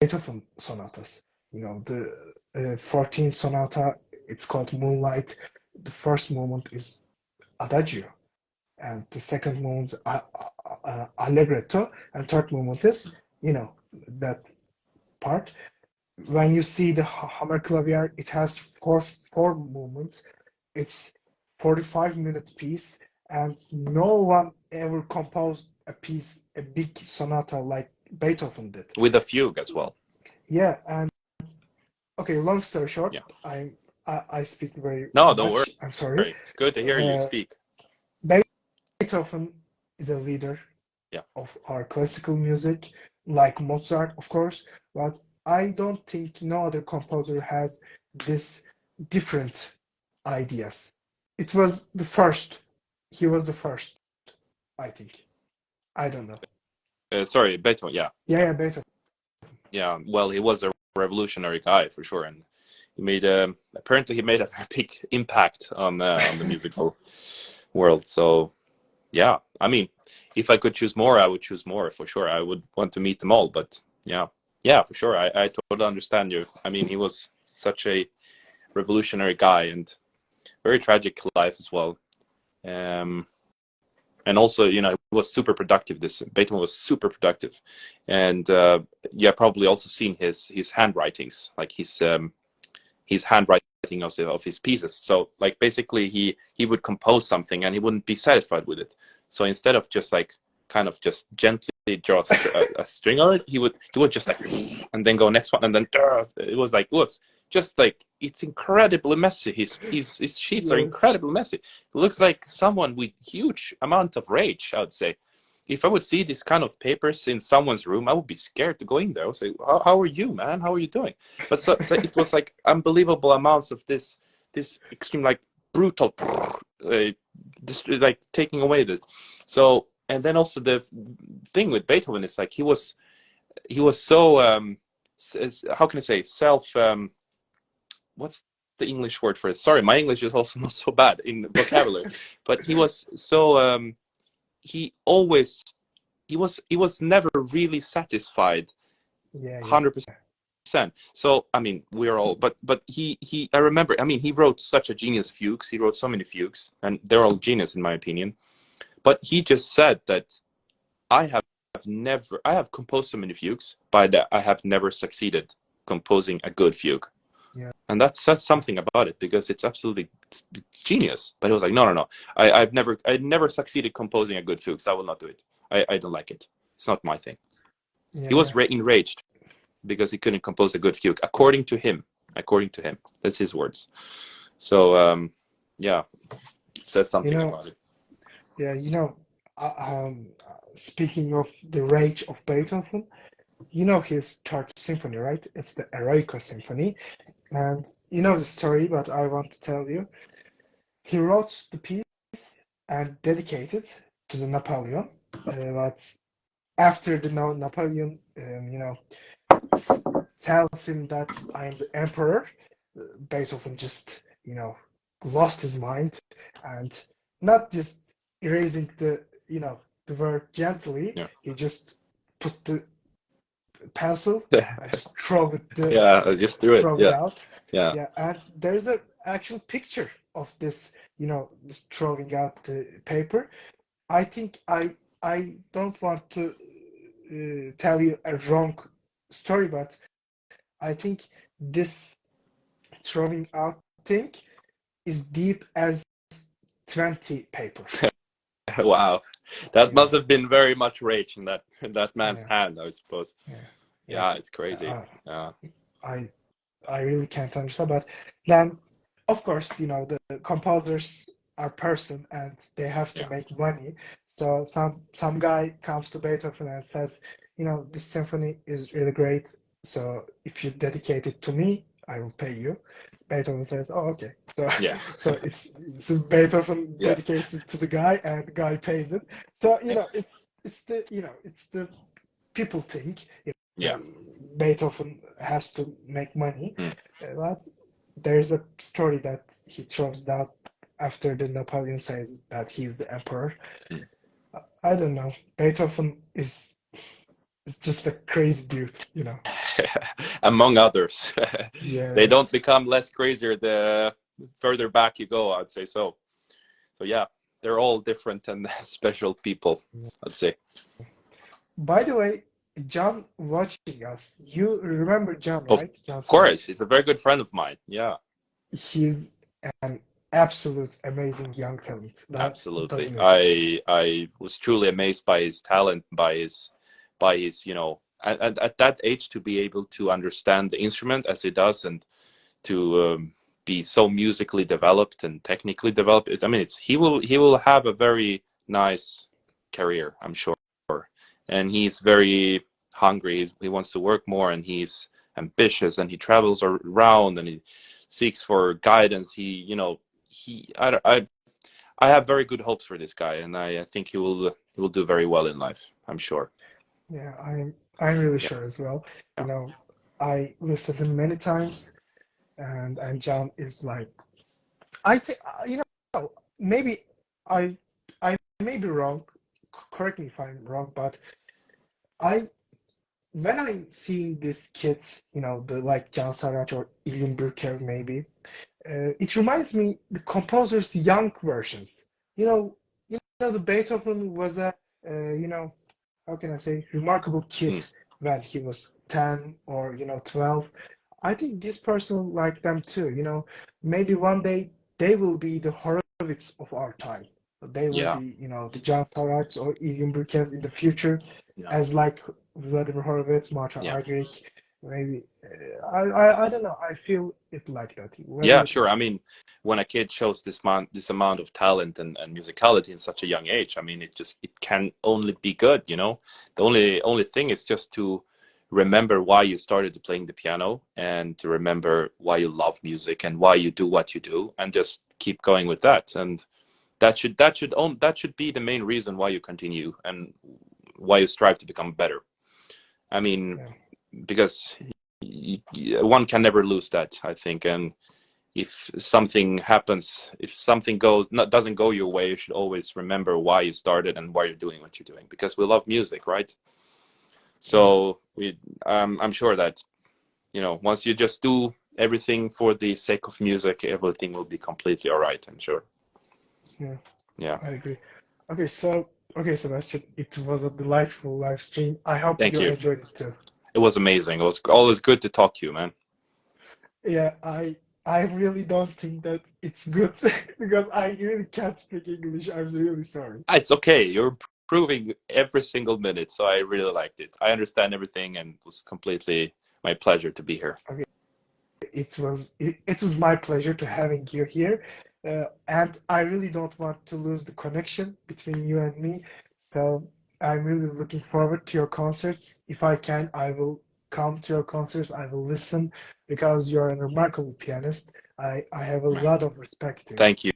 Beethoven sonatas. You know, the 14th sonata, it's called Moonlight. The first movement is Adagio, and the second movement is Allegretto, and third movement is, you know, that part. When you see the Hammerklavier, it has four movements. It's 45-minute piece, and no one ever composed a big sonata like Beethoven did. With a fugue as well. Yeah, and okay, long story short, Yeah. I speak very No, don't much. worry. I'm sorry. It's good to hear you speak. Beethoven is a leader Yeah. of our classical music, like Mozart, of course, but I don't think no other composer has this different ideas. It was the first. He was the first, I think. I don't know. Sorry, Beethoven. Yeah. Yeah, Beethoven. Yeah. Well, he was a revolutionary guy for sure, and he made apparently he made a very big impact on the musical world. So yeah, I mean, if I could choose more, I would choose more for sure. I would want to meet them all, but yeah, for sure. I totally understand you. I mean, he was such a revolutionary guy and very tragic life as well. And also, you know, he was super productive. This Beethoven was super productive, and yeah, probably also seen his handwritings, like his handwriting of his pieces. So like basically he would compose something and he wouldn't be satisfied with it. So instead of just like kind of just gently draw a string on it, he would just like and then go next one and then it was just like it's incredibly messy. His sheets are Yes. incredibly messy. It looks like someone with huge amount of rage, I would say. If I would see this kind of papers in someone's room, I would be scared to go in there. I would say, how are you, man? How are you doing? But so it was like unbelievable amounts of this extreme, like brutal, like taking away this. So, and then also the thing with Beethoven is like he was so how can I say what's the English word for it? Sorry, my English is also not so bad in vocabulary, but he was so he always he was never really satisfied Yeah, 100%. So I mean we're all but he I remember, I mean, he wrote such a genius fugues. He wrote so many fugues and they're all genius in my opinion. But he just said that I have composed so many fugues, but I have never succeeded composing a good fugue. yeah. And that says something about it because it's absolutely genius. But he was like, no. I never succeeded composing a good fugue, so I will not do it. I don't like it. It's not my thing. He was enraged because he couldn't compose a good fugue, according to him. That's his words. So yeah, it says something about it. Yeah, you know, speaking of the rage of Beethoven, you know his third symphony, right? It's the Eroica Symphony. And you know the story, but I want to tell you. He wrote the piece and dedicated to the Napoleon. But after the Napoleon, tells him that I'm the emperor, Beethoven just, lost his mind and not just erasing the word gently. Yeah. He just put the pencil and just throw Yeah, I just threw it. it out. Yeah. Yeah, and there's an actual picture of this, this throwing out the paper. I think I don't want to tell you a wrong story, but I think this throwing out thing is deep as 20 paper. Wow, that Yeah. must have been very much rage in that man's hand, I suppose. Yeah. It's crazy. Yeah. I really can't understand, but then of course, the composers are person and they have to Yeah. make money. So some guy comes to Beethoven and says, you know, this symphony is really great. So if you dedicate it to me, I will pay you. Beethoven says, "Oh, okay." So Yeah. so Beethoven Yeah. dedicates it to the guy, and the guy pays it. So you Yeah. know, it's the you know it's the people think you Yeah. know Beethoven has to make money, Mm. but there's a story that he throws down after the Napoleon says that he's the emperor. Mm. I don't know. Beethoven is just a crazy dude, you know. Among others. They Yeah, don't become less crazier the further back you go, I'd say so. So yeah, they're all different and special people, yeah. I'd say. By the way, John watching us, you remember John, Of right? John course, Sarach. he's a very good friend of mine. Yeah, He's an absolute amazing young talent. That absolutely. doesn't it? I was truly amazed by his talent, by his, at that age to be able to understand the instrument as he does and to be so musically developed and technically developed. I mean, he will have a very nice career, I'm sure. And he's very hungry. He wants to work more, and he's ambitious, and he travels around, and he seeks for guidance. I have very good hopes for this guy, and I think he will do very well in life. I'm sure. Yeah, I'm really Yeah, sure as well. You yeah. know, I listened to him many times, and John is like, I think you know, maybe I I may be wrong. Correct me if I'm wrong, but I when I'm seeing these kids, you know, the like John Sarach or Ivan Burkev maybe, it reminds me the composer's young versions. You know, the Beethoven was a you know, how can I say, remarkable Mm, kid when he was 10 or 12. I think this person like them too. You know, maybe one day they will be the Horowitz of our time. They will yeah, be, the John Farage or Ian Burkevs in the future, yeah, as like Vladimir Horowitz, Martin yeah. Argerich. Maybe I don't know. I feel it like that. What do Yeah, you sure. think? I mean, when a kid shows this amount of talent and musicality in such a young age, I mean, it can only be good, you know. The only thing is just to remember why you started to playing the piano and to remember why you love music and why you do what you do and just keep going with that. And that should be the main reason why you continue and why you strive to become better. I mean, Yeah, because one can never lose that, I think. And if something happens, if something doesn't go your way, you should always remember why you started and why you're doing what you're doing, because we love music, right? yeah, So I'm sure that once you just do everything for the sake of music, everything will be completely all right, I'm sure. yeah. Yeah. I agree. Okay, Sebastian, it was a delightful live stream. I hope Thank you you. enjoyed it too. It was amazing. It was always good to talk to you, man. Yeah, I really don't think that it's good because I really can't speak English. I'm really sorry. It's okay. You're improving every single minute, so I really liked it. I understand everything, and it was completely my pleasure to be here. Okay, it was my pleasure to having you here, and I really don't want to lose the connection between you and me. So I'm really looking forward to your concerts. If I can, I will come to your concerts. I will listen because you're a remarkable pianist. I have a lot of respect to you. Thank you.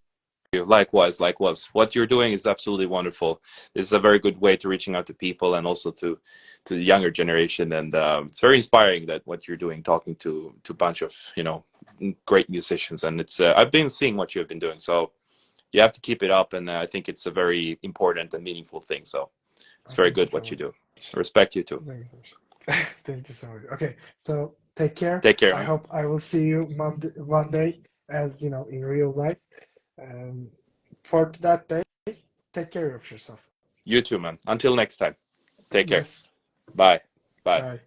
Likewise, likewise. What you're doing is absolutely wonderful. This is a very good way to reaching out to people and also to the younger generation. And it's very inspiring that what you're doing, talking to a bunch of great musicians. And it's I've been seeing what you have been doing, so you have to keep it up. And I think it's a very important and meaningful thing. So it's very Thank you good so what you much. do. I respect you too. Thank you so much. Thank you so much. Okay, so take care. Take care, I man. hope I will see you one day, as in real life. Um, for that day, take care of yourself. You too, man. Until next time. Take care. Yes. Bye. Bye. Bye.